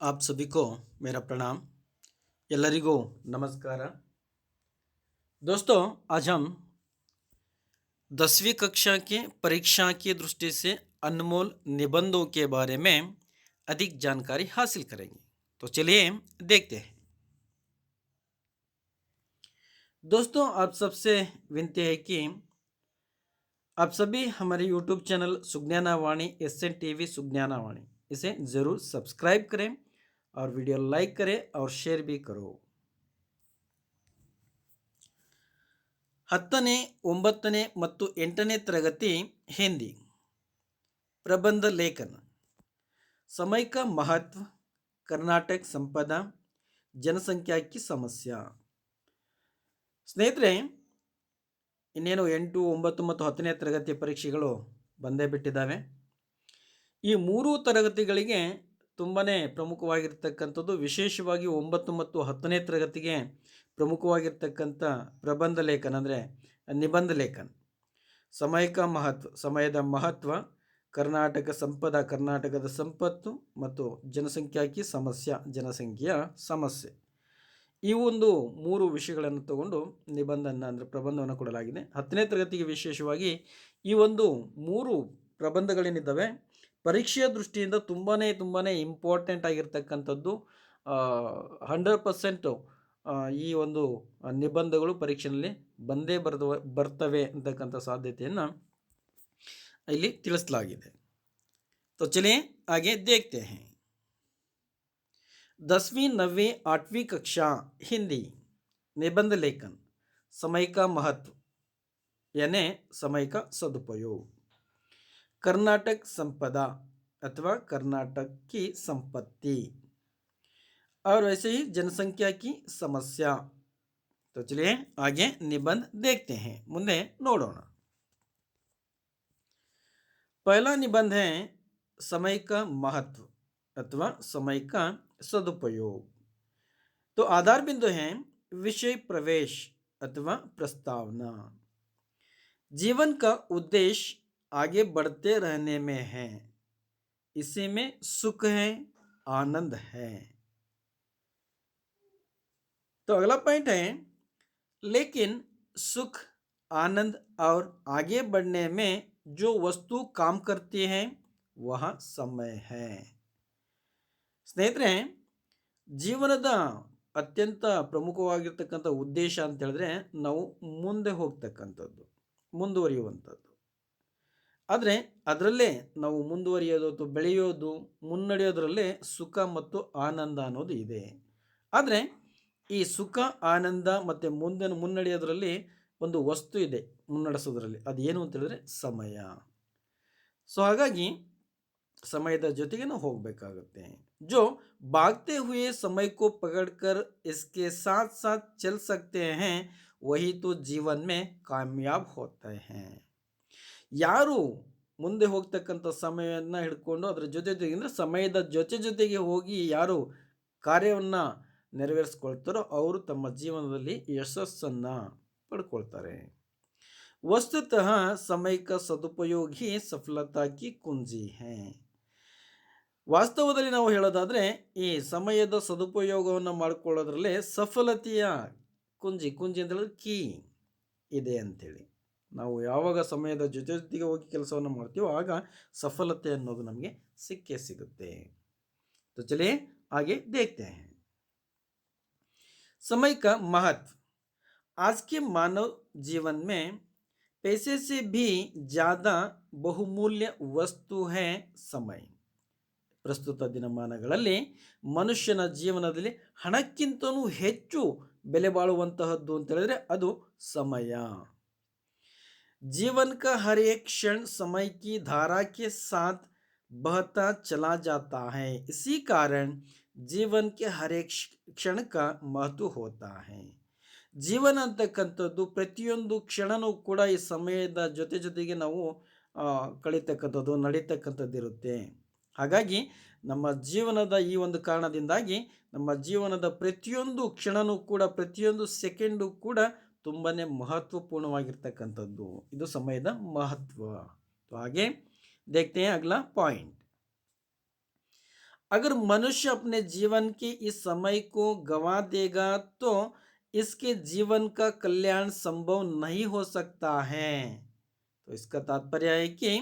आप सभी को मेरा प्रणाम। ಎಲ್ಲರಿಗೂ नमस्कार। दोस्तों, आज हम 10वीं कक्षा के परीक्षा की दृष्टि से अनमोल निबंधों के बारे में अधिक जानकारी हासिल करेंगे। तो चलिए देखते हैं। दोस्तों, आप सबसे विनती है कि आप सभी हमारे YouTube चैनल सुज्ञानावाणी SN TV सुज्ञानावाणी इसे ज़रूर सब्सक्राइब करें और वीडियो लाइक करें और शेयर भी करो। 10ನೇ 9ನೇ ಮತ್ತು 8ನೇ ತರಗತಿ हिंदी प्रबंध लेखन समय का महत्व, कर्नाटक संपदा, जनसंख्या की समस्या। ಸ್ನೇಹಿತರೆ, ಇನ್ನೇನು 8, 9 ಮತ್ತು 10ನೇ ತರಗತಿಯ ಪರೀಕ್ಷೆಗಳು ಬಂದೇ ಬಿಟ್ಟಿದ್ದಾವೆ. ಈ ಮೂರು ತರಗತಿಗಳಿಗೆ ತುಂಬಾ ಪ್ರಮುಖವಾಗಿರ್ತಕ್ಕಂಥದ್ದು, ವಿಶೇಷವಾಗಿ 9 ಮತ್ತು 10ನೇ ತರಗತಿಗೆ ಪ್ರಮುಖವಾಗಿರ್ತಕ್ಕಂಥ ಪ್ರಬಂಧ ಲೇಖನ ಅಂದರೆ ನಿಬಂಧ ಲೇಖನ. ಸಮಯಕ ಮಹತ್ವ, ಸಮಯದ ಮಹತ್ವ, ಕರ್ನಾಟಕ ಸಂಪದ, ಕರ್ನಾಟಕದ ಸಂಪತ್ತು ಮತ್ತು ಜನಸಂಖ್ಯಾಕಿ ಸಮಸ್ಯೆ, ಜನಸಂಖ್ಯೆಯ ಸಮಸ್ಯೆ. ಈ ಒಂದು ಮೂರು ವಿಷಯಗಳನ್ನು ತಗೊಂಡು ನಿಬಂಧನ ಅಂದರೆ ಪ್ರಬಂಧವನ್ನು ಕೊಡಲಾಗಿದೆ. 10ನೇ ತರಗತಿಗೆ ವಿಶೇಷವಾಗಿ ಈ ಒಂದು ಮೂರು ಪ್ರಬಂಧಗಳೇನಿದ್ದಾವೆ ಪರೀಕ್ಷೆಯ ದೃಷ್ಟಿಯಿಂದ ತುಂಬಾ ಇಂಪಾರ್ಟೆಂಟ್ ಆಗಿರ್ತಕ್ಕಂಥದ್ದು. 100% ಈ ಒಂದು ನಿಬಂಧಗಳು ಪರೀಕ್ಷೆಯಲ್ಲಿ ಬಂದೇ ಬರ್ತವೆ ಅಂತಕ್ಕಂಥ ಸಾಧ್ಯತೆಯನ್ನು ಇಲ್ಲಿ ತಿಳಿಸಲಾಗಿದೆ. तो चलिए आगे देखते हैं। 10वीं 9वीं 8वीं कक्षा हिंदी निबंध लेखन समय का महत्व यानी समय का सदुपयोग, कर्नाटक संपदा अथवा कर्नाटक की संपत्ति और वैसे ही जनसंख्या की समस्या। तो चलिए आगे निबंध देखते हैं, मुंदे नोडोಣ। पहला निबंध है समय का महत्व अथवा समय का सदुपयोग। तो आधार बिंदु है विषय प्रवेश अथवा प्रस्तावना। जीवन का उद्देश्य आगे बढ़ते रहने में है, इसी में सुख है, आनंद है। तो अगला पॉइंट है लेकिन सुख, आनंद और आगे बढ़ने में जो वस्तु काम करती है वह समय है। ಸ್ನೇಹಿತರೆ, ಜೀವನದ ಅತ್ಯಂತ ಪ್ರಮುಖವಾಗಿರ್ತಕ್ಕಂಥ ಉದ್ದೇಶ ಅಂತ ಹೇಳಿದ್ರೆ ನಾವು ಮುಂದೆ ಹೋಗ್ತಕ್ಕಂಥದ್ದು, ಮುಂದುವರಿಯುವಂಥದ್ದು. ಆದರೆ ಅದರಲ್ಲೇ ನಾವು ಮುಂದುವರಿಯೋದು ಅಥವಾ ಬೆಳೆಯೋದು, ಮುನ್ನಡೆಯೋದ್ರಲ್ಲೇ ಸುಖ ಮತ್ತು ಆನಂದ ಅನ್ನೋದು ಇದೆ. ಆದರೆ ಈ ಸುಖ, ಆನಂದ ಮತ್ತು ಮುನ್ನಡೆಯೋದ್ರಲ್ಲಿ ಒಂದು ವಸ್ತು ಇದೆ ಮುನ್ನಡೆಸೋದ್ರಲ್ಲಿ, ಅದು ಏನು ಅಂತ ಹೇಳಿದ್ರೆ ಸಮಯ. ಸೊ ಹಾಗಾಗಿ ಸಮಯದ ಜೊತೆಗೆ ನಾವು ಹೋಗಬೇಕಾಗುತ್ತೆ. जो भागते हुए समय को पकड़कर इसके साथ साथ चल सकते हैं वही तो जीवन में कामयाब होते हैं. ಯಾರು ಮುಂದೆ ಹೋಗ್ತಕ್ಕಂಥ ಸಮಯವನ್ನು ಹಿಡ್ಕೊಂಡು ಅದರ ಜೊತೆಗೆ ಅಂದರೆ ಸಮಯದ ಜೊತೆಗೆ ಹೋಗಿ ಯಾರು ಕಾರ್ಯವನ್ನು ನೆರವೇರಿಸ್ಕೊಳ್ತಾರೋ ಅವರು ತಮ್ಮ ಜೀವನದಲ್ಲಿ ಯಶಸ್ಸನ್ನು ಪಡ್ಕೊಳ್ತಾರೆ. वस्तुतः समय का सदुपयोग ही सफलता की कुंजी है. ವಾಸ್ತವದಲ್ಲಿ ನಾವು ಹೇಳೋದಾದರೆ ಈ ಸಮಯದ ಸದುಪಯೋಗವನ್ನು ಮಾಡಿಕೊಳ್ಳೋದ್ರಲ್ಲೇ ಸಫಲತೆಯ ಕುಂಜಿ ಅಂತ ಹೇಳಿದ್ರೆ ಕೀ ಇದೆ ಅಂಥೇಳಿ. ನಾವು ಯಾವಾಗ ಸಮಯದ ಜೊತೆಗೆ ಹೋಗಿ ಕೆಲಸವನ್ನು ಮಾಡ್ತೀವೋ ಆಗ ಸಫಲತೆ ಅನ್ನೋದು ನಮಗೆ ಸಿಕ್ಕೇ ಸಿಗುತ್ತೆ. तो चलिए आगे देखते हैं। समय का महत्व, आज के मानव जीवन में पैसे से भी ज़्यादा बहुमूल्य वस्तु है समय. ಪ್ರಸ್ತುತ ದಿನಮಾನಗಳಲ್ಲಿ ಮನುಷ್ಯನ ಜೀವನದಲ್ಲಿ ಹಣಕ್ಕಿಂತಲೂ ಹೆಚ್ಚು ಬೆಲೆ ಬಾಳುವಂತಹದ್ದು ಅಂತ ಹೇಳಿದ್ರೆ ಅದು ಸಮಯ. जीवन का हर एक क्षण समय की धारा के साथ बहता चला जाता है, इसी कारण जीवन के हर एक क्षण का महत्व होता है. ಜೀವನ ಅಂತಕ್ಕಂಥದ್ದು ಪ್ರತಿಯೊಂದು ಕ್ಷಣನೂ ಕೂಡ ಈ ಸಮಯದ ಜೊತೆಗೆ ನಾವು ಕಳೀತಕ್ಕಂಥದ್ದು, ನಡೀತಕ್ಕಂಥದ್ದು ಇರುತ್ತೆ. ಹಾಗಾಗಿ ನಮ್ಮ ಜೀವನದ ಈ ಒಂದು ಕಾರಣದಿಂದಾಗಿ ನಮ್ಮ ಜೀವನದ ಪ್ರತಿಯೊಂದು ಕ್ಷಣನೂ ಕೂಡ, ಪ್ರತಿಯೊಂದು ಸೆಕೆಂಡು ಕೂಡ ತುಂಬಾ ಮಹತ್ವಪೂರ್ಣವಾಗಿರ್ತಕ್ಕಂಥದ್ದು. ಇದು ಸಮಯದ ಮಹತ್ವ. तो आगे देखते हैं अगला पॉइंट. अगर मनुष्य अपने जीवन के इस समय को गंवा देगा तो इसके जीवन का कल्याण संभव नहीं हो सकता है। तो इसका तात्पर्य है कि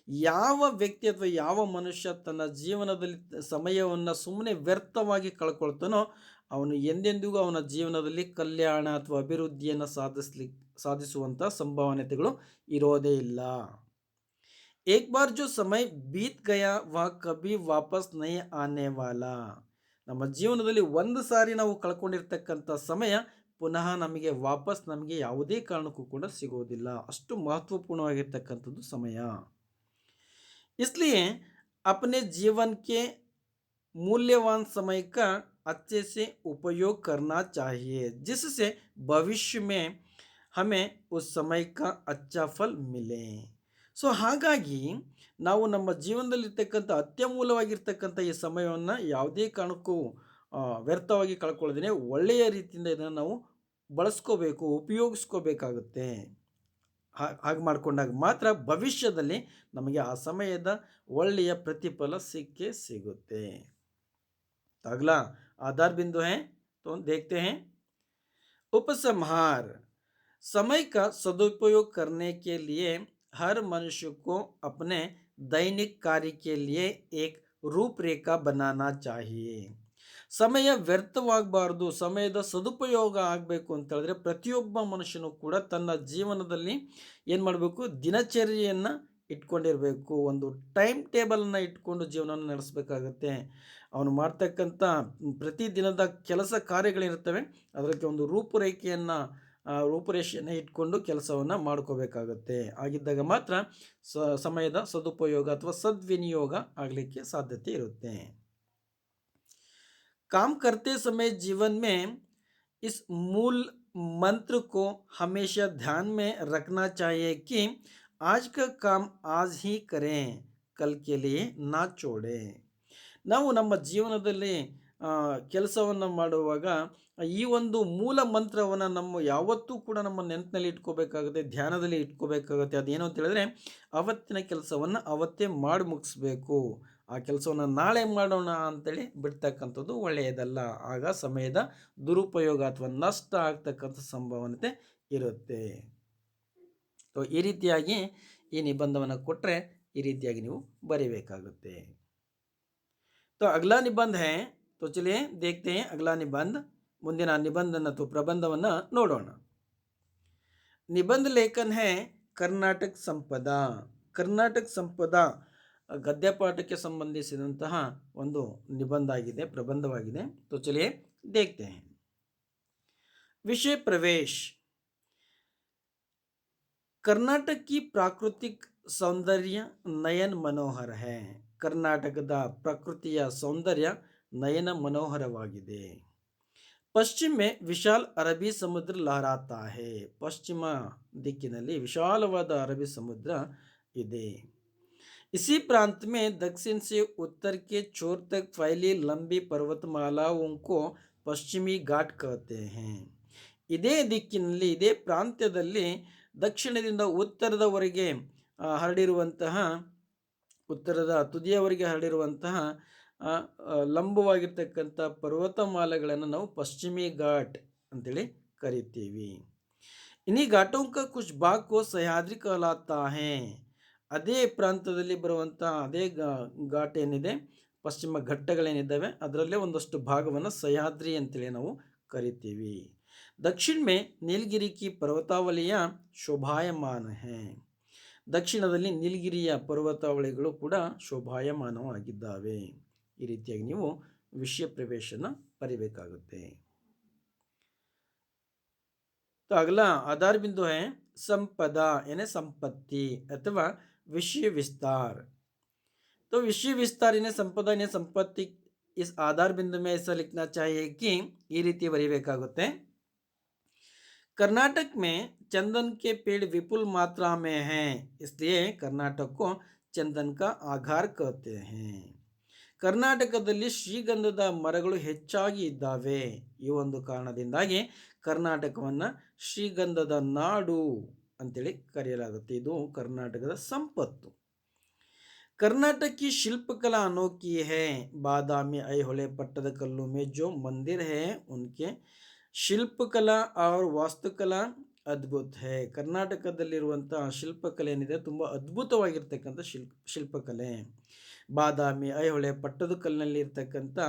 ಯಾವ ವ್ಯಕ್ತಿ ಅಥವಾ ಯಾವ ಮನುಷ್ಯ ತನ್ನ ಜೀವನದಲ್ಲಿ ಸಮಯವನ್ನು ಸುಮ್ಮನೆ ವ್ಯರ್ಥವಾಗಿ ಕಳ್ಕೊಳ್ತಾನೋ ಅವನು ಎಂದೆಂದಿಗೂ ಅವನ ಜೀವನದಲ್ಲಿ ಕಲ್ಯಾಣ ಅಥವಾ ಅಭಿವೃದ್ಧಿಯನ್ನು ಸಾಧಿಸುವಂಥ ಸಂಭಾವನೆಗಳು ಇರೋದೇ ಇಲ್ಲ। एक बार जो समय बीत गया वह कभी वापस नहीं आने वाला। ನಮ್ಮ ಜೀವನದಲ್ಲಿ ಒಂದು ಸಾರಿ ನಾವು ಕಳ್ಕೊಂಡಿರ್ತಕ್ಕಂಥ ಸಮಯ ಪುನಃ ನಮಗೆ ವಾಪಸ್ ನಮಗೆ ಯಾವುದೇ ಕಾರಣಕ್ಕೂ ಕೂಡ ಸಿಗೋದಿಲ್ಲ, ಅಷ್ಟು ಮಹತ್ವಪೂರ್ಣವಾಗಿರ್ತಕ್ಕಂಥದ್ದು ಸಮಯ। इसलिए अपने जीवन के मूल्यवान समय का अच्छे से उपयोग करना चाहिए जिससे भविष्य में हमें उस समय का अच्छा फल मिले। ಸೊ ಹಾಗಾಗಿ ನಾವು ನಮ್ಮ ಜೀವನದಲ್ಲಿರ್ತಕ್ಕಂಥ ಅತ್ಯಮೂಲ್ಯವಾಗಿರ್ತಕ್ಕಂಥ ಈ ಸಮಯವನ್ನು ಯಾವುದೇ ಕಾರಣಕ್ಕೂ ವ್ಯರ್ಥವಾಗಿ ಕಳ್ಕೊಳ್ಳೋದೇ ಒಳ್ಳೆಯ ರೀತಿಯಿಂದ ಇದನ್ನು ನಾವು ಬಳಸ್ಕೋಬೇಕು, ಉಪಯೋಗಿಸ್ಕೋಬೇಕಾಗುತ್ತೆ। ಹಾಗೆ ಮಾಡಿಕೊಂಡಾಗ ಮಾತ್ರ ಭವಿಷ್ಯದಲ್ಲಿ ನಮಗೆ ಆ ಸಮಯದ ಒಳ್ಳೆಯ ಪ್ರತಿಫಲ ಸಿಕ್ಕೇ ಸಿಗುತ್ತೆ। अगला आधार बिंदु है तो देखते हैं उपसंहार। समय का सदुपयोग करने के लिए हर मनुष्य को अपने दैनिक कार्य के लिए एक ರೂಪರೇಖಾ बनाना चाहिए। ಸಮಯ ವ್ಯರ್ಥವಾಗಬಾರ್ದು, ಸಮಯದ ಸದುಪಯೋಗ ಆಗಬೇಕು ಅಂತ ಹೇಳಿದ್ರೆ ಪ್ರತಿಯೊಬ್ಬ ಮನುಷ್ಯನು ಕೂಡ ತನ್ನ ಜೀವನದಲ್ಲಿ ಏನು ಮಾಡಬೇಕು, ದಿನಚರ್ಯೆಯನ್ನು ಇಟ್ಕೊಂಡಿರಬೇಕು, ಒಂದು ಟೈಮ್ ಟೇಬಲನ್ನು ಇಟ್ಕೊಂಡು ಜೀವನವನ್ನು ನಡೆಸಬೇಕಾಗತ್ತೆ। ಅವನು ಮಾಡ್ತಕ್ಕಂಥ ಪ್ರತಿದಿನದ ಕೆಲಸ ಕಾರ್ಯಗಳಿರ್ತವೆ, ಅದಕ್ಕೆ ಒಂದು ರೂಪುರೇಷೆಯನ್ನು ಇಟ್ಕೊಂಡು ಕೆಲಸವನ್ನು ಮಾಡ್ಕೋಬೇಕಾಗತ್ತೆ। ಆಗಿದ್ದಾಗ ಮಾತ್ರ ಸಮಯದ ಸದುಪಯೋಗ ಅಥವಾ ಸದ್ವಿನಿಯೋಗ ಆಗಲಿಕ್ಕೆ ಸಾಧ್ಯತೆ ಇರುತ್ತೆ। काम करते समय जीवन में इस मूल मंत्र को हमेशा ध्यान में रखना चाहिए कि आज का काम आज ही करें, कल के लिए ना छोड़ें। ನಾವು ನಮ್ಮ ಜೀವನದಲ್ಲಿ ಕೆಲಸವನ್ನು ಮಾಡುವಾಗ ಈ ಒಂದು ಮೂಲ ಮಂತ್ರವನ್ನು ನಮ್ಮ ಯಾವತ್ತೂ ಕೂಡ ನಮ್ಮ ನೆನಪಿನಲ್ಲಿ ಇಟ್ಕೋಬೇಕಾಗುತ್ತೆ, ಧ್ಯಾನದಲ್ಲಿ ಇಟ್ಕೋಬೇಕಾಗುತ್ತೆ। ಅದೇನು ಅಂತ ಹೇಳಿದ್ರೆ ಅವತ್ತಿನ ಕೆಲಸವನ್ನು ಅವತ್ತೇ ಮಾಡಿ ಮುಗಿಸ್ಬೇಕು, ಆ ಕೆಲಸವನ್ನು ನಾಳೆ ಮಾಡೋಣ ಅಂತೇಳಿ ಬಿಡ್ತಕ್ಕಂಥದ್ದು ಒಳ್ಳೆಯದಲ್ಲ, ಆಗ ಸಮಯದ ದುರುಪಯೋಗ ಅಥವಾ ನಷ್ಟ ಆಗ್ತಕ್ಕಂಥ ಸಂಭವನತೆ ಇರುತ್ತೆ। ಸೊ ಈ ರೀತಿಯಾಗಿ ಈ ನಿಬಂಧವನ್ನು ಕೊಟ್ಟರೆ ಈ ರೀತಿಯಾಗಿ ನೀವು ಬರೀಬೇಕಾಗುತ್ತೆ। तो अगला निबंध है, तो चलिए देखते हैं अगला निबंध। ಮುಂದಿನ ನಿಬಂಧನ ಅಥವಾ ಪ್ರಬಂಧವನ್ನು ನೋಡೋಣ। ನಿಬಂಧ ಲೇಖನ है ಕರ್ನಾಟಕ ಸಂಪದ। ಕರ್ನಾಟಕ ಸಂಪದ ಗದ್ಯಪಾಠಕ್ಕೆ ಸಂಬಂಧಿಸಿದಂತಹ ಒಂದು ನಿಬಂಧ ಆಗಿದೆ, ಪ್ರಬಂಧವಾಗಿದೆ। तो चलिए देखते हैं। विषय प्रवेश। कर्नाटक की प्राकृतिक सौंदर्य नयन मनोहर है। ಕರ್ನಾಟಕದ ಪ್ರಕೃತಿಯ ಸೌಂದರ್ಯ ನಯನ ಮನೋಹರವಾಗಿದೆ। ಪಶ್ಚಿಮ में विशाल अरबी समुद्र लहराता है। ಪಶ್ಚಿಮ ದಿಕ್ಕಿನಲ್ಲಿ ವಿಶಾಲವಾದ ಅರಬ್ಬಿ ಸಮುದ್ರ ಇದೆ। इसी प्रांत में दक्षिण से उत्तर के छोर तक फैली लंबी पर्वतमालाओं को पश्चिमी घाट कहते हैं। ಇದೇ ದಿಕ್ಕಿನಲ್ಲಿ ಇದೇ ಪ್ರಾಂತ್ಯದಲ್ಲಿ ದಕ್ಷಿಣದಿಂದ ಉತ್ತರದವರೆಗೆ ಹರಡಿರುವಂತಹ ಉತ್ತರದ ತುದಿಯವರೆಗೆ ಹರಡಿರುವಂತಹ ಲಂಬವಾಗಿರ್ತಕ್ಕಂಥ ಪರ್ವತಮಾಲೆಗಳನ್ನು ನಾವು ಪಶ್ಚಿಮಿ ಘಾಟ್ ಅಂತೇಳಿ ಕರಿತೀವಿ। इन्हीं घाटों का कुछ भाग को सह्याद्री कहलाता है। ಅದೇ ಪ್ರಾಂತದಲ್ಲಿ ಬರುವಂಥ ಅದೇ ಘಾಟ್ ಏನಿದೆ, ಪಶ್ಚಿಮ ಘಟ್ಟಗಳೇನಿದ್ದಾವೆ ಅದರಲ್ಲೇ ಒಂದಷ್ಟು ಭಾಗವನ್ನು ಸಹ್ಯಾದ್ರಿ ಅಂತೇಳಿ ನಾವು ಕರಿತೀವಿ। दक्षिण में नीलगिरी की पर्वतावलियाँ शोभायमान हैं। ದಕ್ಷಿಣದಲ್ಲಿ ನೀಲಗಿರಿಯ ಪರ್ವತಾವಳಿಗಳು ಕೂಡ ಶೋಭಾಯಮಾನವಾಗಿದ್ದಾವೆ। ಈ ರೀತಿಯಾಗಿ ನೀವು ವಿಷಯ ಪ್ರವೇಶನ ಬರೀಬೇಕಾಗುತ್ತೆ। तो अगला आधार बिंदु है संपदा यानी संपत्ति अथवा विषय विस्तार। तो विषय विस्तार यानी संपदा यानी संपत्ति, इस आधार बिंदु में ऐसा लिखना चाहिए कि ಈ ರೀತಿ ಬರೀಬೇಕಾಗುತ್ತೆ। कर्नाटक में चंदन के पेड़ विपुल मात्रा में हैं, इसलिए कर्नाटक को चंदन का आगार कहते हैं। ಕರ್ನಾಟಕದಲ್ಲಿ ಶ್ರೀಗಂಧದ ಮರಗಳು ಹೆಚ್ಚಾಗಿ ಇದ್ದಾವೆ, ಈ ಒಂದು ಕಾರಣದಿಂದಾಗಿ ಕರ್ನಾಟಕವನ್ನು ಶ್ರೀಗಂಧದ ನಾಡು ಅಂತೇಳಿ ಕರೆಯಲಾಗುತ್ತೆ। ಇದು ಕರ್ನಾಟಕದ ಸಂಪತ್ತು। कर्नाटक की शिल्पकला अनोखी है। बादामी ऐहोले पट्टदकल्लु में जो मंदिर है उनके ಶಿಲ್ಪಕಲಾ और ವಾಸ್ತುಕಲಾ ಅದ್ಭುತ है ಕರ್ನಾಟಕದಲ್ಲಿರುವಂತಹ ಶಿಲ್ಪಕಲೆ ಏನಿದೆ ತುಂಬ ಅದ್ಭುತವಾಗಿರ್ತಕ್ಕಂಥ ಶಿಲ್ಪಕಲೆ. ಬಾದಾಮಿ ಐಹೊಳೆ ಪಟ್ಟದಕಲ್ಲಿನಲ್ಲಿ ಇರ್ತಕ್ಕಂಥ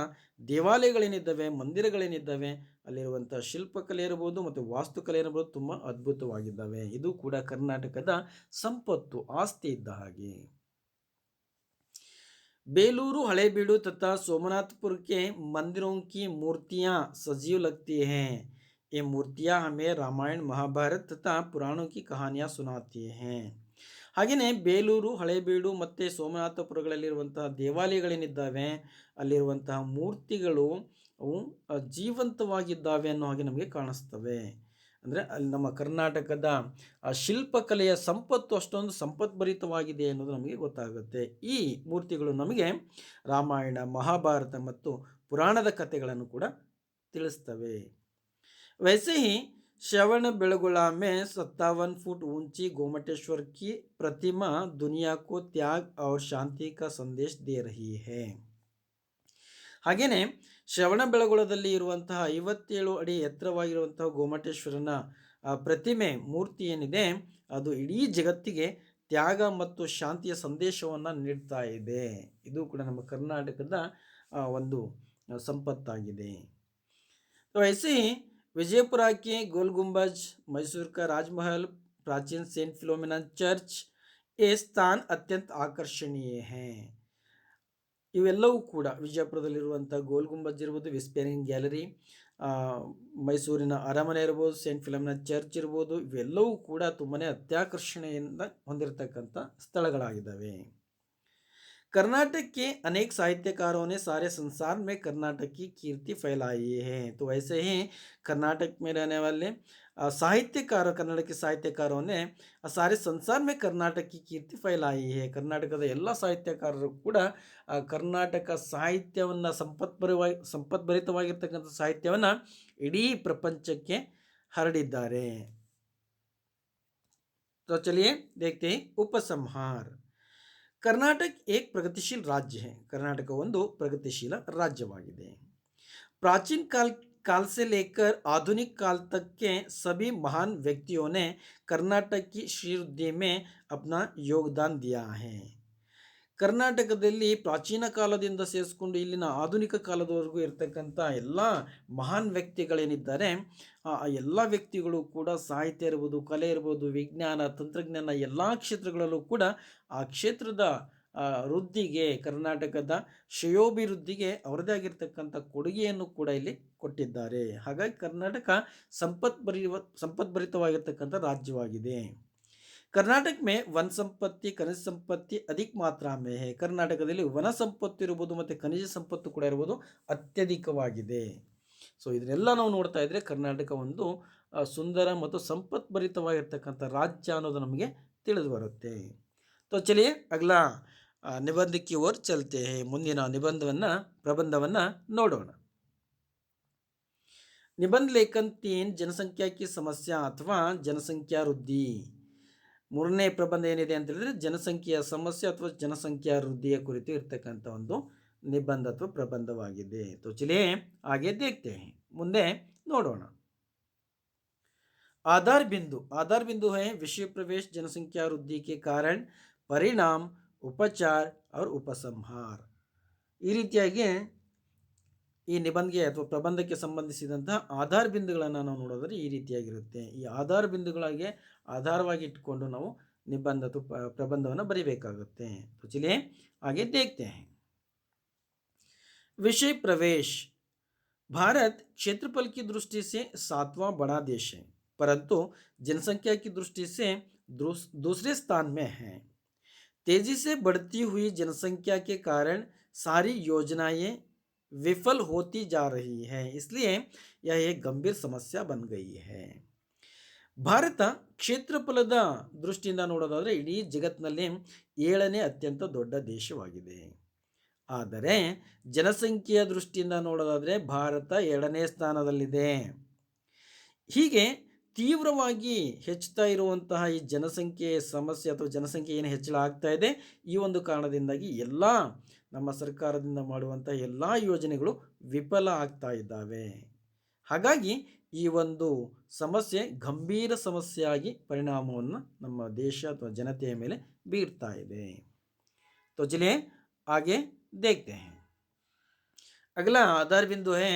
ದೇವಾಲಯಗಳೇನಿದ್ದಾವೆ, ಮಂದಿರಗಳೇನಿದ್ದಾವೆ, ಅಲ್ಲಿರುವಂಥ ಶಿಲ್ಪಕಲೆ ಇರ್ಬೋದು ಮತ್ತು ವಾಸ್ತುಕಲೆ ಇರ್ಬೋದು ತುಂಬ ಅದ್ಭುತವಾಗಿದ್ದಾವೆ. ಇದು ಕೂಡ ಕರ್ನಾಟಕದ ಸಂಪತ್ತು, ಆಸ್ತಿ ಇದ್ದ ಹಾಗೆ. बेलूरू हलेबीडू तथा सोमनाथपुर के मंदिरों की मूर्तियां सजीव लगती हैं। ये मूर्तियां हमें रामायण, महाभारत तथा पुराणों की कहानियां सुनाती हैं. ಹಾಗೆಯೇ ಬೇಲೂರು, ಹಳೇಬೀಡು ಮತ್ತು ಸೋಮನಾಥಪುರಗಳಲ್ಲಿರುವಂತಹ ದೇವಾಲಯಗಳೇನಿದ್ದಾವೆ ಅಲ್ಲಿರುವಂತಹ ಮೂರ್ತಿಗಳು ಅವು ಜೀವಂತವಾಗಿದ್ದಾವೆ ಅನ್ನೋ ಹಾಗೆ ನಮಗೆ ಕಾಣಿಸ್ತವೆ. ಅಂದರೆ ಅಲ್ಲಿ ನಮ್ಮ ಕರ್ನಾಟಕದ ಶಿಲ್ಪಕಲೆಯ ಸಂಪತ್ತು ಅಷ್ಟೊಂದು ಸಂಪದ್ಭರಿತವಾಗಿದೆ ಅನ್ನೋದು ನಮಗೆ ಗೊತ್ತಾಗುತ್ತೆ. ಈ ಮೂರ್ತಿಗಳು ನಮಗೆ ರಾಮಾಯಣ, ಮಹಾಭಾರತ ಮತ್ತು ಪುರಾಣದ ಕಥೆಗಳನ್ನು ಕೂಡ ತಿಳಿಸ್ತವೆ. वैसे ही श्रवण बेलगोला में 57 फुट ऊंची गोमटेश्वर की प्रतिमा दुनिया को त्याग और शांति का संदेश दे रही है. ಹಾಗೆಯೇ ಶ್ರವಣಬೆಳಗೊಳದಲ್ಲಿ ಇರುವಂತಹ 57 ಅಡಿ ಎತ್ತರವಾಗಿರುವಂತಹ ಗೋಮಟೇಶ್ವರನ ಪ್ರತಿಮೆ, ಮೂರ್ತಿ ಏನಿದೆ ಅದು ಇಡೀ ಜಗತ್ತಿಗೆ ತ್ಯಾಗ ಮತ್ತು ಶಾಂತಿಯ ಸಂದೇಶವನ್ನು ನೀಡ್ತಾ ಇದೆ. ಇದು ಕೂಡ ನಮ್ಮ ಕರ್ನಾಟಕದ ಒಂದು ಸಂಪತ್ತಾಗಿದೆ. ऐसे ही विजयपुरा के गोल गुंबज, मैसूर का राजमहल, प्राचीन सेंट फिलोमिना चर्च, ये स्थान अत्यंत आकर्षणीय हैं. ಇವೆಲ್ಲವೂ ಕೂಡ ವಿಜಯಪುರದಲ್ಲಿರುವಂಥ ಗೋಲ್ ಗುಂಬಜ್ ಇರ್ಬೋದು, ವಿಸ್ಪೇರಿಂಗ್ ಗ್ಯಾಲರಿ, ಮೈಸೂರಿನ ಅರಮನೆ ಇರ್ಬೋದು, ಸೇಂಟ್ ಫಿಲಮಿನಾ ಚರ್ಚ್ ಇರ್ಬೋದು, ಇವೆಲ್ಲವೂ ಕೂಡ ತುಂಬಾ ಅತ್ಯಾಕರ್ಷಣೆಯಿಂದ ಹೊಂದಿರತಕ್ಕಂಥ ಸ್ಥಳಗಳಾಗಿದ್ದಾವೆ. कर्नाटक के अनेक साहित्यकारों ने सारे संसार में कर्नाटक की कीर्ति फैलाई है. तो ऐसे ही कर्नाटक में रहने वाले साहित्यकारों, कन्नड़ के साहित्यकारों ने सारे संसार में कर्नाटक की कीर्ति फैलाई है. ಕರ್ನಾಟಕದ ಎಲ್ಲ ಸಾಹಿತ್ಯಕಾರರು ಕೂಡ ಕರ್ನಾಟಕ ಸಾಹಿತ್ಯವನ್ನು ಸಂಪದ್ಭರಿತವಾಗಿರ್ತಕ್ಕಂಥ ಸಾಹಿತ್ಯವನ್ನು ಇಡೀ ಪ್ರಪಂಚಕ್ಕೆ ಹರಡಿದ್ದಾರೆ. तो चलिए देखते हैं उपसंहार. कर्नाटक एक प्रगतिशील राज्य है. कर्नाटक ಒಂದು ಪ್ರಗತಿಶೀಲ ರಾಜ್ಯವಾಗಿದೆ. प्राचीन काल से लेकर आधुनिक काल तक के सभी महान व्यक्तियों ने कर्नाटक की श्रीवृद्धि में अपना योगदान दिया है. ಕರ್ನಾಟಕದಲ್ಲಿ ಪ್ರಾಚೀನ ಕಾಲದಿಂದ ಸೇರಿಸ್ಕೊಂಡು ಇಲ್ಲಿನ ಆಧುನಿಕ ಕಾಲದವರೆಗೂ ಇರತಕ್ಕಂಥ ಎಲ್ಲ ಮಹಾನ್ ವ್ಯಕ್ತಿಗಳೇನಿದ್ದಾರೆ ಆ ಎಲ್ಲ ವ್ಯಕ್ತಿಗಳು ಕೂಡ ಸಾಹಿತ್ಯ ಇರ್ಬೋದು, ಕಲೆ ಇರ್ಬೋದು, ವಿಜ್ಞಾನ, ತಂತ್ರಜ್ಞಾನ ಎಲ್ಲ ಕ್ಷೇತ್ರಗಳಲ್ಲೂ ಕೂಡ ಆ ಕ್ಷೇತ್ರದ ವೃದ್ಧಿಗೆ, ಕರ್ನಾಟಕದ ಶ್ರೇಯೋಭಿವೃದ್ಧಿಗೆ ಅವರದೇ ಆಗಿರ್ತಕ್ಕಂಥ ಕೊಡುಗೆಯನ್ನು ಕೂಡ ಇಲ್ಲಿ ಕೊಟ್ಟಿದ್ದಾರೆ. ಹಾಗಾಗಿ ಕರ್ನಾಟಕ ಸಂಪದ್ಭರಿತವಾಗಿರ್ತಕ್ಕಂಥ ರಾಜ್ಯವಾಗಿದೆ. कर्नाटक में वन संपत्ति, खनिज संपत्ति अधिक मात्रा में है. ಕರ್ನಾಟಕದಲ್ಲಿ ವನ ಸಂಪತ್ತು ಇರಬಹುದು ಮತ್ತು ಖನಿಜ ಸಂಪತ್ತು ಕೂಡ ಇರಬಹುದು, ಅತ್ಯಧಿಕವಾಗಿದೆ. ಸೊ ಇದನ್ನೆಲ್ಲ ನಾವು ನೋಡ್ತಾ ಇದ್ರೆ ಕರ್ನಾಟಕ ಒಂದು ಸುಂದರ ಮತ್ತು ಸಂಪತ್ಭರಿತವಾಗಿರ್ತಕ್ಕಂಥ ರಾಜ್ಯ ಅನ್ನೋದು ನಮಗೆ ತಿಳಿದು ಬರುತ್ತೆ. तो चलिए अगला निबंध की ओर चलते हैं. ಮುಂದಿನ ಪ್ರಬಂಧವನ್ನು ನೋಡೋಣ. निबंध लेखन 3 जनसंख्या की समस्या अथवा जनसंख्या वृद्धि. ಮೂರನೇ ಪ್ರಬಂಧ ಏನಿದೆ ಅಂತ ಹೇಳಿದ್ರೆ ಜನಸಂಖ್ಯೆಯ ಸಮಸ್ಯೆ ಅಥವಾ ಜನಸಂಖ್ಯಾ ವೃದ್ಧಿಯ ಕುರಿತು ಇರ್ತಕ್ಕಂಥ ಒಂದು ನಿಬಂಧ ಅಥವಾ ಪ್ರಬಂಧವಾಗಿದೆ. तो चलिए आगे देखते हैं. ಮುಂದೆ ನೋಡೋಣ. आधार बिंदु है विषय प्रवेश, जनसंख्या वृद्धि के कारण, परिणाम, उपचार और उपसंहार. ಈ ರೀತಿಯಾಗಿ ಈ ನಿಬಂಧಕ್ಕೆ ಅಥವಾ ಪ್ರಬಂಧಕ್ಕೆ ಸಂಬಂಧಿಸಿದಂತಹ ಆಧಾರ ಬಿಂದುಗಳನ್ನು ನಾವು ನೋಡೋದ್ರೆ ಈ ರೀತಿಯಾಗಿರುತ್ತೆ. ಈ ಆಧಾರ ಬಿಂದುಗಳಿಗೆ ಆಧಾರವಾಗಿ ಇಟ್ಕೊಂಡು ನಾವು ನಿಬಂಧ ಅಥವಾ ಪ್ರಬಂಧವನ್ನು ಬರೀಬೇಕಾಗುತ್ತೆ. तो चलिए आगे देखते हैं. विषय प्रवेश. भारत क्षेत्रफल की दृष्टि से 7वां बड़ा देश है, परंतु जनसंख्या की दृष्टि से दूसरे स्थान में है. तेजी से बढ़ती हुई जनसंख्या के कारण सारी योजनाएं विफल होती जा रही है, इसलिए यह एक गंभीर समस्या बन गई है. ಭಾರತ ಕ್ಷೇತ್ರಫಲದ ದೃಷ್ಟಿಯಿಂದ ನೋಡೋದಾದರೆ ಇಡೀ ಜಗತ್ತಿನಲ್ಲಿ 7ನೇ ಅತ್ಯಂತ ದೊಡ್ಡ ದೇಶವಾಗಿದೆ. ಆದರೆ ಜನಸಂಖ್ಯೆಯ ದೃಷ್ಟಿಯಿಂದ ನೋಡೋದಾದರೆ ಭಾರತ 2ನೇ ಸ್ಥಾನದಲ್ಲಿದೆ. ಹೀಗೆ ತೀವ್ರವಾಗಿ ಹೆಚ್ಚುತ್ತಾ ಇರುವಂತಹ ಈ ಜನಸಂಖ್ಯೆ ಸಮಸ್ಯೆ ಅಥವಾ ಜನಸಂಖ್ಯೆ ಏನು ಹೆಚ್ಚಳ ಆಗ್ತಾ ಇದೆ, ಈ ಒಂದು ಕಾರಣದಿಂದಾಗಿ ಎಲ್ಲ ನಮ್ಮ ಸರ್ಕಾರದಿಂದ ಮಾಡುವಂಥ ಎಲ್ಲ ಯೋಜನೆಗಳು ವಿಫಲ ಆಗ್ತಾ ಇದ್ದಾವೆ. ಹಾಗಾಗಿ ಈ ಒಂದು ಸಮಸ್ಯೆ ಗಂಭೀರ ಸಮಸ್ಯೆಯಾಗಿ ಪರಿಣಾಮವನ್ನು ನಮ್ಮ ದೇಶ ಅಥವಾ ಜನತೆಯ ಮೇಲೆ ಬೀರ್ತಾ ಇದೆ. तो चलिए आगे देखते हैं. अगला आधार बिंदु है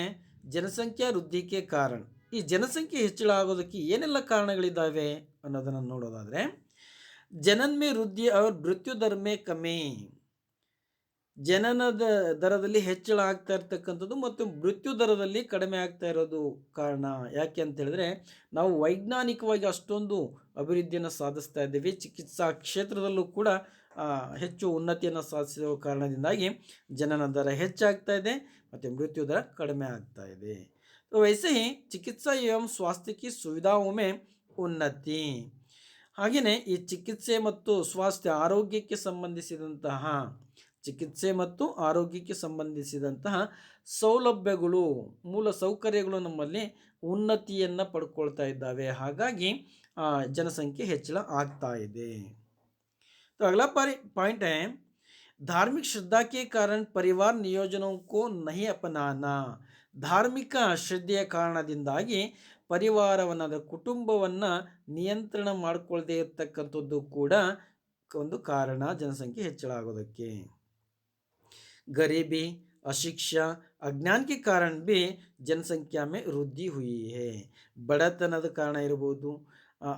ಜನಸಂಖ್ಯಾ ವೃದ್ಧಿಗೆ ಕಾರಣ. ಈ ಜನಸಂಖ್ಯೆ ಹೆಚ್ಚಳ ಆಗೋದಕ್ಕೆ ಏನೆಲ್ಲ ಕಾರಣಗಳಿದ್ದಾವೆ ಅನ್ನೋದನ್ನು ನೋಡೋದಾದರೆ, ಜನನ ಮೇ ವೃದ್ಧಿ और ಮೃತ್ಯು ದರ ಮೇ ಕಮ್ಮಿ. ಜನನದ ದರದಲ್ಲಿ ಹೆಚ್ಚಳ ಆಗ್ತಾ ಇರ್ತಕ್ಕಂಥದ್ದು ಮತ್ತು ಮೃತ್ಯು ದರದಲ್ಲಿ ಕಡಿಮೆ ಆಗ್ತಾ ಇರೋದು ಕಾರಣ. ಯಾಕೆ ಅಂತ ಹೇಳಿದ್ರೆ, ನಾವು ವೈಜ್ಞಾನಿಕವಾಗಿ ಅಷ್ಟೊಂದು ಅಭಿವೃದ್ಧಿಯನ್ನು ಸಾಧಿಸ್ತಾ ಇದ್ದೀವಿ. ಚಿಕಿತ್ಸಾ ಕ್ಷೇತ್ರದಲ್ಲೂ ಕೂಡ ಹೆಚ್ಚು ಉನ್ನತಿಯನ್ನು ಸಾಧಿಸಿರುವ ಕಾರಣದಿಂದಾಗಿ ಜನನ ದರ ಹೆಚ್ಚಾಗ್ತಾ ಇದೆ ಮತ್ತು ಮೃತ್ಯು ದರ ಕಡಿಮೆ ಆಗ್ತಾ ಇದೆ. तो वैसे ही ಚಿಕಿತ್ಸಾ एवं स्वास्थ्य की सुविधाओं में ಉನ್ನತಿ. ಹಾಗೆಯೇ ಈ ಚಿಕಿತ್ಸೆ ಮತ್ತು ಸ್ವಾಸ್ಥ್ಯ ಆರೋಗ್ಯಕ್ಕೆ ಸಂಬಂಧಿಸಿದಂತಹ ಚಿಕಿತ್ಸೆ ಮತ್ತು ಆರೋಗ್ಯಕ್ಕೆ ಸಂಬಂಧಿಸಿದಂತಹ ಸೌಲಭ್ಯಗಳು, ಮೂಲ ಸೌಕರ್ಯಗಳು ನಮ್ಮಲ್ಲಿ ಉನ್ನತಿಯನ್ನು ಪಡ್ಕೊಳ್ತಾ ಇದ್ದಾವೆ. ಹಾಗಾಗಿ ಜನಸಂಖ್ಯೆ ಹೆಚ್ಚಳ ಆಗ್ತಾ ಇದೆ. तो अगला पॉइंट है धार्मिक श्रद्धा के कारण परिवार नियोजनों को नहीं अपनाना. ಧಾರ್ಮಿಕ ಶ್ರದ್ಧೆಯ ಕಾರಣದಿಂದಾಗಿ ಪರಿವಾರವನ್ನು, ಕುಟುಂಬವನ್ನು ನಿಯಂತ್ರಣ ಮಾಡಿಕೊಳ್ಳದೆ ಇರತಕ್ಕಂಥದ್ದು ಕೂಡ ಒಂದು ಕಾರಣ ಜನಸಂಖ್ಯೆ ಹೆಚ್ಚಳ ಆಗೋದಕ್ಕೆ. गरीबी, अशिक्षा, अज्ञान के कारण भी जनसंख्या में वृद्धि हुई है. ಬಡತನದ ಕಾರಣ ಇರಬಹುದು,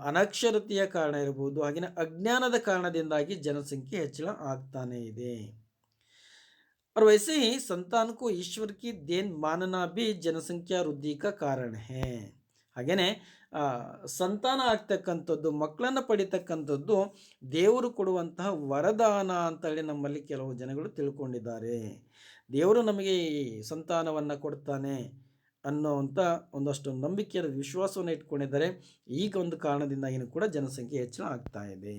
ಅನಕ್ಷರತೆಯ ಕಾರಣ ಇರಬಹುದು, ಹಾಗೆಯೇ ಅಜ್ಞಾನದ ಕಾರಣದಿಂದಾಗಿ ಜನಸಂಖ್ಯೆ ಹೆಚ್ಚಳ ಆಗ್ತಾನೇ ಇದೆ. और वैसे ही संतान को ईश्वर की देन मानना भी जनसंख्या वृद्धि का कारण है. ಹಾಗೆಯೇ ಸಂತಾನ ಆಗ್ತಕ್ಕಂಥದ್ದು, ಮಕ್ಕಳನ್ನು ಪಡಿತಕ್ಕಂಥದ್ದು ದೇವರು ಕೊಡುವಂತಹ ವರದಾನ ಅಂತೇಳಿ ನಮ್ಮಲ್ಲಿ ಕೆಲವು ಜನಗಳು ತಿಳ್ಕೊಂಡಿದ್ದಾರೆ. ದೇವರು ನಮಗೆ ಸಂತಾನವನ್ನು ಕೊಡ್ತಾನೆ ಅನ್ನೋವಂಥ ಒಂದಷ್ಟು ನಂಬಿಕೆಯ ವಿಶ್ವಾಸವನ್ನು ಇಟ್ಕೊಂಡಿದ್ದಾರೆ. ಈಗ ಒಂದು ಕಾರಣದಿಂದಾಗಿಯೂ ಕೂಡ ಜನಸಂಖ್ಯೆ ಹೆಚ್ಚಳ ಆಗ್ತಾ ಇದೆ.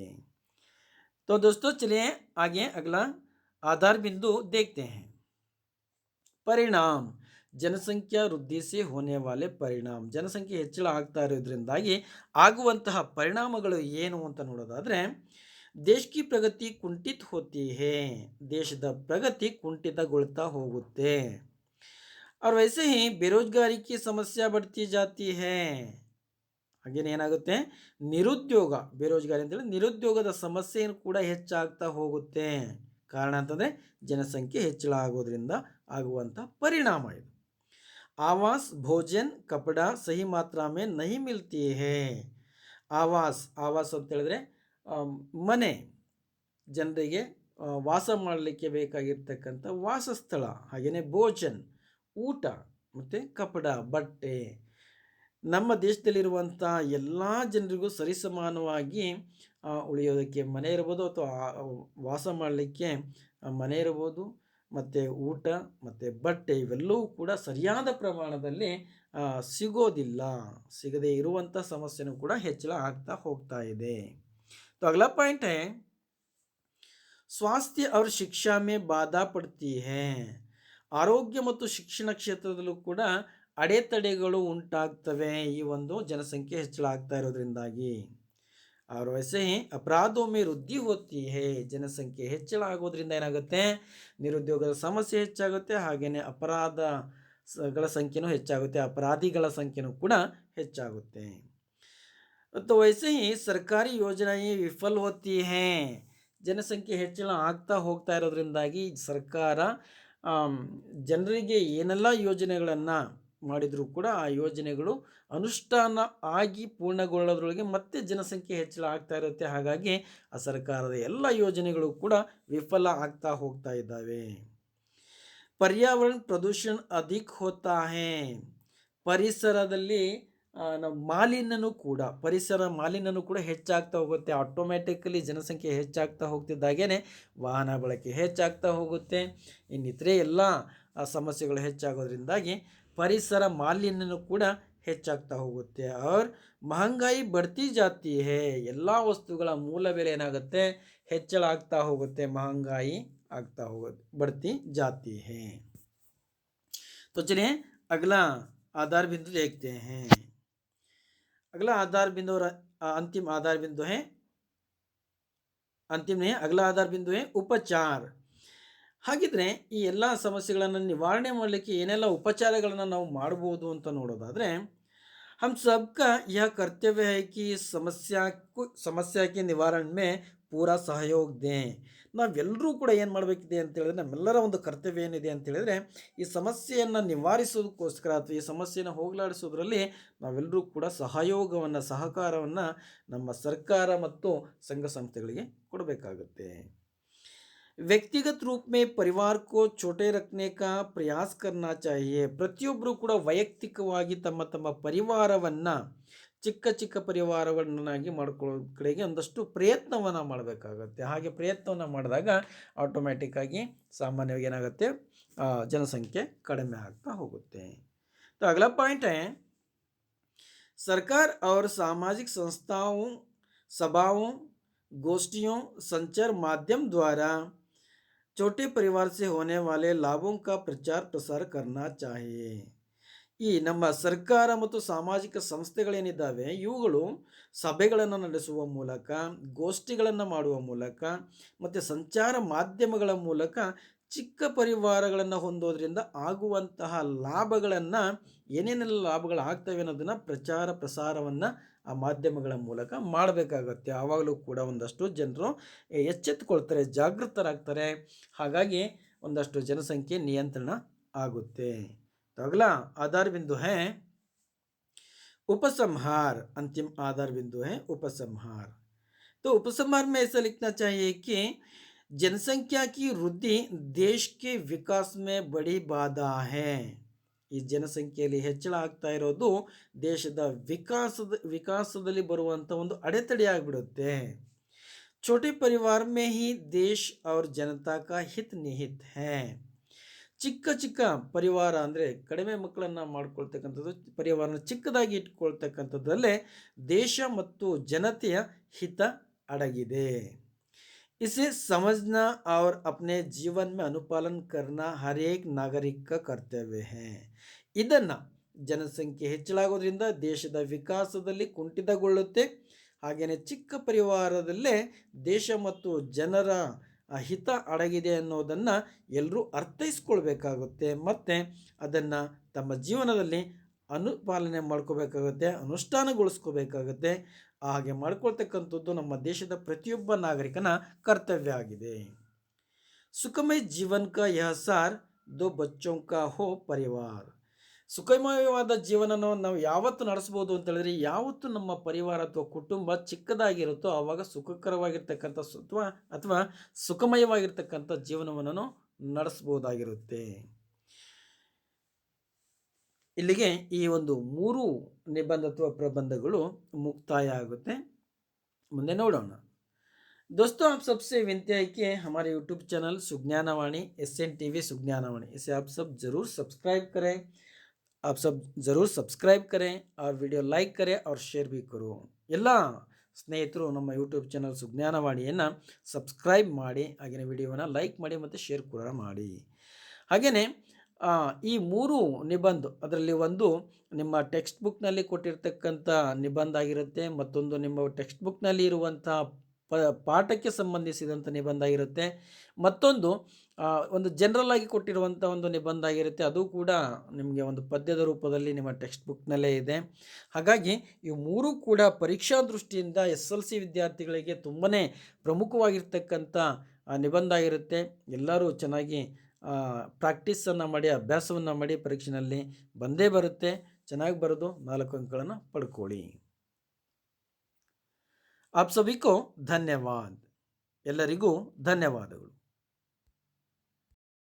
तो दोस्तों चलिए आगे अगला आधार बिंदु देखते हैं. ಪರಿಣಾಮ, ಜನಸಂಖ್ಯಾ ವೃದ್ಧಿ ಸೆ ಹೋನೆ ವಾಲೆ ಪರಿಣಾಮ. ಜನಸಂಖ್ಯೆ ಹೆಚ್ಚಳ ಆಗ್ತಾ ಇರೋದ್ರಿಂದಾಗಿ ಆಗುವಂತಹ ಪರಿಣಾಮಗಳು ಏನು ಅಂತ ನೋಡೋದಾದರೆ, ದೇಶ ಕಿ ಪ್ರಗತಿ ಕುಂಠಿತ ಹೋತಿ ಹೇ. ದೇಶದ ಪ್ರಗತಿ ಕುಂಠಿತಗೊಳ್ತಾ ಹೋಗುತ್ತೆ. और वैसे ही बेरोजगारी की समस्या बढ़ती जाती है. ಹಾಗೇನೆ ಏನಾಗುತ್ತೆ, ನಿರುದ್ಯೋಗ, ಬೇರೋಜ್ಗಾರಿ ಅಂತೇಳಿ ನಿರುದ್ಯೋಗದ ಸಮಸ್ಯೆಯನ್ನು ಕೂಡ ಹೆಚ್ಚಾಗ್ತಾ ಹೋಗುತ್ತೆ. ಕಾರಣ ಅಂತಂದರೆ ಜನಸಂಖ್ಯೆ ಹೆಚ್ಚಳ ಆಗೋದ್ರಿಂದ ಆಗುವಂಥ ಪರಿಣಾಮ ಇದು. ಆವಾಸ್, ಭೋಜನ್, ಕಪಡ ಸಹಿ ಮಾತ್ರಾ ಮೇ ನಹಿ ಮಿಲ್ತಿ ಹೇ. ಆವಾಸ್ ಅಂತ ಹೇಳಿದ್ರೆ ಮನೆ, ಜನರಿಗೆ ವಾಸ ಮಾಡಲಿಕ್ಕೆ ಬೇಕಾಗಿರ್ತಕ್ಕಂಥ ವಾಸಸ್ಥಳ. ಹಾಗೆಯೇ ಭೋಜನ್, ಊಟ, ಮತ್ತು ಕಪಡ, ಬಟ್ಟೆ. ನಮ್ಮ ದೇಶದಲ್ಲಿರುವಂಥ ಎಲ್ಲ ಜನರಿಗೂ ಸರಿಸಮಾನವಾಗಿ ಉಳಿಯೋದಕ್ಕೆ ಮನೆ ಇರ್ಬೋದು, ಅಥವಾ ವಾಸ ಮಾಡಲಿಕ್ಕೆ ಮನೆ ಇರ್ಬೋದು, ಮತ್ತು ಊಟ ಮತ್ತು ಬಟ್ಟೆ ಇವೆಲ್ಲವೂ ಕೂಡ ಸರಿಯಾದ ಪ್ರಮಾಣದಲ್ಲಿ ಸಿಗೋದಿಲ್ಲ. ಸಿಗದೇ ಇರುವಂಥ ಸಮಸ್ಯೆನೂ ಕೂಡ ಹೆಚ್ಚಳ ಆಗ್ತಾ ಹೋಗ್ತಾ ಇದೆ. तो अगला पॉइंट है स्वास्थ्य और शिक्षा में बाधा पड़ती है. ಆರೋಗ್ಯ ಮತ್ತು ಶಿಕ್ಷಣ ಕ್ಷೇತ್ರದಲ್ಲೂ ಕೂಡ ಅಡೆತಡೆಗಳು ಉಂಟಾಗ್ತವೆ ಈ ಒಂದು ಜನಸಂಖ್ಯೆ ಹೆಚ್ಚಳ ಆಗ್ತಾ ಇರೋದ್ರಿಂದಾಗಿ. और वैसे ही अपराधों में वृद्धि होती है. ಜನಸಂಖ್ಯೆ ಹೆಚ್ಚಳ ಆಗೋದ್ರಿಂದ ಏನಾಗುತ್ತೆ, ನಿರುದ್ಯೋಗದ ಸಮಸ್ಯೆ ಹೆಚ್ಚಾಗುತ್ತೆ, ಹಾಗೆಯೇ ಅಪರಾಧಗಳ ಸಂಖ್ಯೆನೂ ಹೆಚ್ಚಾಗುತ್ತೆ, ಅಪರಾಧಿಗಳ ಸಂಖ್ಯೆನೂ ಕೂಡ ಹೆಚ್ಚಾಗುತ್ತೆ. तो वैसे ही सरकारी योजनाएं विफल होती हैं. ಜನಸಂಖ್ಯೆ ಹೆಚ್ಚಳ ಆಗ್ತಾ ಹೋಗ್ತಾ ಇರೋದ್ರಿಂದಾಗಿ ಸರ್ಕಾರ ಜನರಿಗೆ ಏನೆಲ್ಲ ಯೋಜನೆಗಳನ್ನು ಮಾಡಿದರೂ ಕೂಡ ಆ ಯೋಜನೆಗಳು ಅನುಷ್ಠಾನ ಆಗಿ ಪೂರ್ಣಗೊಳ್ಳೋದ್ರೊಳಗೆ ಮತ್ತೆ ಜನಸಂಖ್ಯೆ ಹೆಚ್ಚಳ ಆಗ್ತಾ ಇರುತ್ತೆ. ಹಾಗಾಗಿ ಆ ಸರ್ಕಾರದ ಎಲ್ಲ ಯೋಜನೆಗಳು ಕೂಡ ವಿಫಲ ಆಗ್ತಾ ಹೋಗ್ತಾ ಇದ್ದಾವೆ. ಪರ್ಯಾವರಣ ಪ್ರದೂಷಣ ಅಧಿಕ ಹೋತಾ ಹೇ. ಪರಿಸರದಲ್ಲಿ ಪರಿಸರ ಮಾಲಿನ್ಯನೂ ಕೂಡ ಹೆಚ್ಚಾಗ್ತಾ ಹೋಗುತ್ತೆ. ಆಟೋಮ್ಯಾಟಿಕಲಿ ಜನಸಂಖ್ಯೆ ಹೆಚ್ಚಾಗ್ತಾ ಹೋಗ್ತಿದ್ದಾಗೇ ವಾಹನ ಬಳಕೆ ಹೆಚ್ಚಾಗ್ತಾ ಹೋಗುತ್ತೆ. ಇನ್ನಿತರೆ ಎಲ್ಲ ಸಮಸ್ಯೆಗಳು ಹೆಚ್ಚಾಗೋದ್ರಿಂದಾಗಿ ಪರಿಸರ ಮಾಲಿನ್ಯನೂ ಕೂಡ ಹೆಚ್ಚಾಗ್ತಾ ಹೋಗುತ್ತೆ. और महंगाई बढ़ती जाती है. ಎಲ್ಲ ವಸ್ತುಗಳ ಮೂಲ ಬೆಲೆ ಏನಾಗುತ್ತೆ, ಹೆಚ್ಚಳ ಆಗ್ತಾ ಹೋಗುತ್ತೆ, महंगाई ಆಗ್ತಾ ಹೋಗುತ್ತೆ, बढ़ती जाती है. तो चलिए अगला आधार बिंदु देखते हैं. अगला आधार बिंदु और अंतिम आधार बिंदु है, अंतिम नहीं, अगला आधार बिंदु है उपचार. ಹಾಗಿದ್ರೆ ಈ ಎಲ್ಲ ಸಮಸ್ಯೆಗಳನ್ನು ನಿವಾರಣೆ ಮಾಡಲಿಕ್ಕೆ ಏನೆಲ್ಲ ಉಪಚಾರಗಳನ್ನು ನಾವು ಮಾಡಬಹುದು ಅಂತ ನೋಡೋದಾದರೆ, हम सबका यह कर्तव्य है कि समस्या के निवारण में पूरा सहयोग दें. ನಾವೆಲ್ಲರೂ ಕೂಡ ಏನು ಮಾಡಬೇಕಿದೆ ಅಂತ ಹೇಳಿದ್ರೆ, ನಮ್ಮೆಲ್ಲರ ಒಂದು ಕರ್ತವ್ಯ ಏನಿದೆ ಅಂತ ಹೇಳಿದ್ರೆ, ಈ ಸಮಸ್ಯೆಯನ್ನು ನಿವಾರಿಸೋದಕ್ಕೋಸ್ಕರ ಅಥವಾ ಈ ಸಮಸ್ಯೆಯನ್ನು ಹೋಗಲಾಡಿಸೋದ್ರಲ್ಲಿ ನಾವೆಲ್ಲರೂ ಕೂಡ ಸಹಯೋಗವನ್ನು, ಸಹಕಾರವನ್ನು ನಮ್ಮ ಸರ್ಕಾರ ಮತ್ತು ಸಂಘ ಸಂಸ್ಥೆಗಳಿಗೆ ಕೊಡಬೇಕಾಗುತ್ತೆ. व्यक्तिगत रूप में परिवार को छोटे रखने का प्रयास करना चाहिए. ಪ್ರತಿಯೊಬ್ಬರು ಕೂಡ ವೈಯಕ್ತಿಕವಾಗಿ ತಮ್ಮ ತಮ್ಮ ಪರಿವಾರವನ್ನು ಚಿಕ್ಕ ಚಿಕ್ಕ ಪರಿವಾರಗಳನ್ನಾಗಿ ಮಾಡ್ಕೊಳ್ಳೋ ಕಡೆಗೆ ಒಂದಷ್ಟು ಪ್ರಯತ್ನವನ್ನು ಮಾಡಬೇಕಾಗತ್ತೆ. ಹಾಗೆ ಪ್ರಯತ್ನವನ್ನು ಮಾಡಿದಾಗ ಆಟೋಮ್ಯಾಟಿಕ್ಕಾಗಿ ಸಾಮಾನ್ಯವಾಗಿ ಏನಾಗುತ್ತೆ, ಜನಸಂಖ್ಯೆ ಕಡಿಮೆ ಆಗ್ತಾ ಹೋಗುತ್ತೆ. तो अगला पॉइंट है, सरकार और सामाजिक संस्थाओं, सभाओं, गोष्ठियों, संचार माध्यम द्वारा छोटे परिवार से होने वाले लाभों का प्रचार प्रसार करना चाहिए. ಈ ನಮ್ಮ ಸರ್ಕಾರ ಮತ್ತು ಸಾಮಾಜಿಕ ಸಂಸ್ಥೆಗಳೇನಿದ್ದಾವೆ ಇವುಗಳು ಸಭೆಗಳನ್ನು ನಡೆಸುವ ಮೂಲಕ, ಗೋಷ್ಠಿಗಳನ್ನು ಮಾಡುವ ಮೂಲಕ ಮತ್ತು ಸಂಚಾರ ಮಾಧ್ಯಮಗಳ ಮೂಲಕ ಚಿಕ್ಕ ಪರಿವಾರಗಳನ್ನು ಹೊಂದೋದ್ರಿಂದ ಆಗುವಂತಹ ಲಾಭಗಳನ್ನು, ಏನೇನೆಲ್ಲ ಲಾಭಗಳು ಆಗ್ತವೆ ಅನ್ನೋದನ್ನು ಪ್ರಚಾರ ಪ್ರಸಾರವನ್ನು ಆ ಮಾಧ್ಯಮಗಳ ಮೂಲಕ ಮಾಡಬೇಕಾಗತ್ತೆ. ಆವಾಗಲೂ ಕೂಡ ಒಂದಷ್ಟು ಜನರು ಎಚ್ಚೆತ್ತುಕೊಳ್ತಾರೆ, ಜಾಗೃತರಾಗ್ತಾರೆ. ಹಾಗಾಗಿ ಒಂದಷ್ಟು ಜನಸಂಖ್ಯೆ ನಿಯಂತ್ರಣ ಆಗುತ್ತೆ. तो अगला आधार बिंदु है उपसंहार. अंतिम आधार बिंदु है उपसंहार. तो उपसंहार में ऐसा लिखना चाहिए कि जनसंख्या की वृद्धि देश के विकास में बड़ी बाधा है. ಈ ಜನಸಂಖ್ಯೆಯಲ್ಲಿ ಹೆಚ್ಚಳ ಆಗ್ತಾ ಇರೋದು ದೇಶದ ವಿಕಾಸದಲ್ಲಿ ಬರುವಂಥ ಒಂದು ಅಡೆತಡೆ ಆಗಿಬಿಡುತ್ತೆ. छोटे परिवार में ही देश और जनता का हित निहित है. ಚಿಕ್ಕ ಚಿಕ್ಕ ಪರಿವಾರ ಅಂದರೆ ಕಡಿಮೆ ಮಕ್ಕಳನ್ನು ಮಾಡ್ಕೊಳ್ತಕ್ಕಂಥದ್ದು, ಪರಿವಾರನ ಚಿಕ್ಕದಾಗಿ ಇಟ್ಕೊಳ್ತಕ್ಕಂಥದ್ರಲ್ಲೇ ದೇಶ ಮತ್ತು ಜನತೆಯ ಹಿತ ಅಡಗಿದೆ. इसे समझना और अपने जीवन में अनुपालन करना हर एक नागरिक का कर्तव्य है. ಇದನ್ನು ಜನಸಂಖ್ಯೆ ಹೆಚ್ಚಳಾಗೋದ್ರಿಂದ ದೇಶದ ವಿಕಾಸದಲ್ಲಿ ಕುಂಠಿತಗೊಳ್ಳುತ್ತೆ. ಹಾಗೆಯೇ ಚಿಕ್ಕ ಪರಿವಾರದಲ್ಲೇ ದೇಶ ಮತ್ತು ಜನರ ಹಿತ ಅಡಗಿದೆ ಅನ್ನೋದನ್ನು ಎಲ್ಲರೂ ಅರ್ಥೈಸ್ಕೊಳ್ಬೇಕಾಗುತ್ತೆ ಮತ್ತು ಅದನ್ನು ತಮ್ಮ ಜೀವನದಲ್ಲಿ ಅನುಪಾಲನೆ ಮಾಡ್ಕೋಬೇಕಾಗುತ್ತೆ, ಅನುಷ್ಠಾನಗೊಳಿಸ್ಕೋಬೇಕಾಗುತ್ತೆ. ಹಾಗೆ ಮಾಡ್ಕೊಳ್ತಕ್ಕಂಥದ್ದು ನಮ್ಮ ದೇಶದ ಪ್ರತಿಯೊಬ್ಬ ನಾಗರಿಕನ ಕರ್ತವ್ಯ ಆಗಿದೆ. ಸುಖಮಯ ಜೀವನ ಕಾ ಯಹ ಸಾರ್ ದೋ ಬಚ್ಚೋं का हो परिवार. ಸುಖಮಯವಾದ ಜೀವನನ ನಾವು ಯಾವತ್ತು ನಡೆಸ್ಬೋದು ಅಂತ ಹೇಳಿದ್ರೆ, ಯಾವತ್ತು ನಮ್ಮ ಪರಿವಾರ ಅಥವಾ ಕುಟುಂಬ ಚಿಕ್ಕದಾಗಿರುತ್ತೋ ಆವಾಗ ಸುಖಕರವಾಗಿರ್ತಕ್ಕಂಥ ಅಥವಾ ಸುಖಮಯವಾಗಿರ್ತಕ್ಕಂಥ ಜೀವನವನ್ನು ನಡೆಸ್ಬೋದಾಗಿರುತ್ತೆ. ಇಲ್ಲಿಗೆ ಈ ಒಂದು 3 ನಿಬಂಧ ಅಥವಾ ಪ್ರಬಂಧಗಳು ಮುಕ್ತಾಯ ಆಗುತ್ತೆ. ಮುಂದೆ ನೋಡೋಣ. दोस्तों, आप सबसे विनती है कि हमारे YouTube चैनल सुज्ञानवाणी SNTV सुज्ञानवाणी, इसे आप सब ज़रूर सब्सक्राइब करें. आप सब ज़रूर सब्सक्राइब करें और वीडियो लाइक करें और शेयर भी करो. ಎಲ್ಲ ಸ್ನೇಹಿತರು ನಮ್ಮ ಯೂಟ್ಯೂಬ್ ಚಾನಲ್ ಸುಜ್ಞಾನವಾಣಿಯನ್ನು ಸಬ್ಸ್ಕ್ರೈಬ್ ಮಾಡಿ, ಹಾಗೆಯೇ ವಿಡಿಯೋವನ್ನು ಲೈಕ್ ಮಾಡಿ ಮತ್ತು ಶೇರ್ ಕೂಡ ಮಾಡಿ. ಹಾಗೆಯೇ ಈ 3 ನಿಬಂಧ, ಅದರಲ್ಲಿ ಒಂದು ನಿಮ್ಮ ಟೆಕ್ಸ್ಟ್ ಬುಕ್ನಲ್ಲಿ ಕೊಟ್ಟಿರ್ತಕ್ಕಂಥ ನಿಬಂಧ ಆಗಿರುತ್ತೆ, ಮತ್ತೊಂದು ನಿಮ್ಮ ಟೆಕ್ಸ್ಟ್ ಬುಕ್ನಲ್ಲಿ ಇರುವಂಥ ಪಾಠಕ್ಕೆ ಸಂಬಂಧಿಸಿದಂಥ ನಿಬಂಧ ಆಗಿರುತ್ತೆ, ಮತ್ತೊಂದು ಒಂದು ಜನರಲ್ ಆಗಿ ಕೊಟ್ಟಿರುವಂಥ ಒಂದು ನಿಬಂಧ ಆಗಿರುತ್ತೆ. ಅದು ಕೂಡ ನಿಮಗೆ ಒಂದು ಪದ್ಯದ ರೂಪದಲ್ಲಿ ನಿಮ್ಮ ಟೆಕ್ಸ್ಟ್ ಬುಕ್ನಲ್ಲೇ ಇದೆ. ಹಾಗಾಗಿ ಈ 3 ಕೂಡ ಪರೀಕ್ಷಾ ದೃಷ್ಟಿಯಿಂದ SLC ವಿದ್ಯಾರ್ಥಿಗಳಿಗೆ ತುಂಬಾ ಪ್ರಮುಖವಾಗಿರ್ತಕ್ಕಂಥ ನಿಬಂಧ ಆಗಿರುತ್ತೆ. ಎಲ್ಲರೂ ಚೆನ್ನಾಗಿ ಪ್ರಾಕ್ಟೀಸನ್ನು ಮಾಡಿ, ಅಭ್ಯಾಸವನ್ನು ಮಾಡಿ, ಪರೀಕ್ಷೆಯಲ್ಲಿ ಬಂದೇ ಬರುತ್ತೆ. ಚೆನ್ನಾಗಿ ಬರೆದು 4 ಅಂಕಗಳನ್ನು ಪಡ್ಕೊಳ್ಳಿ. आप सभी को धन्यवाद. ಎಲ್ಲರಿಗೂ ಧನ್ಯವಾದಗಳು.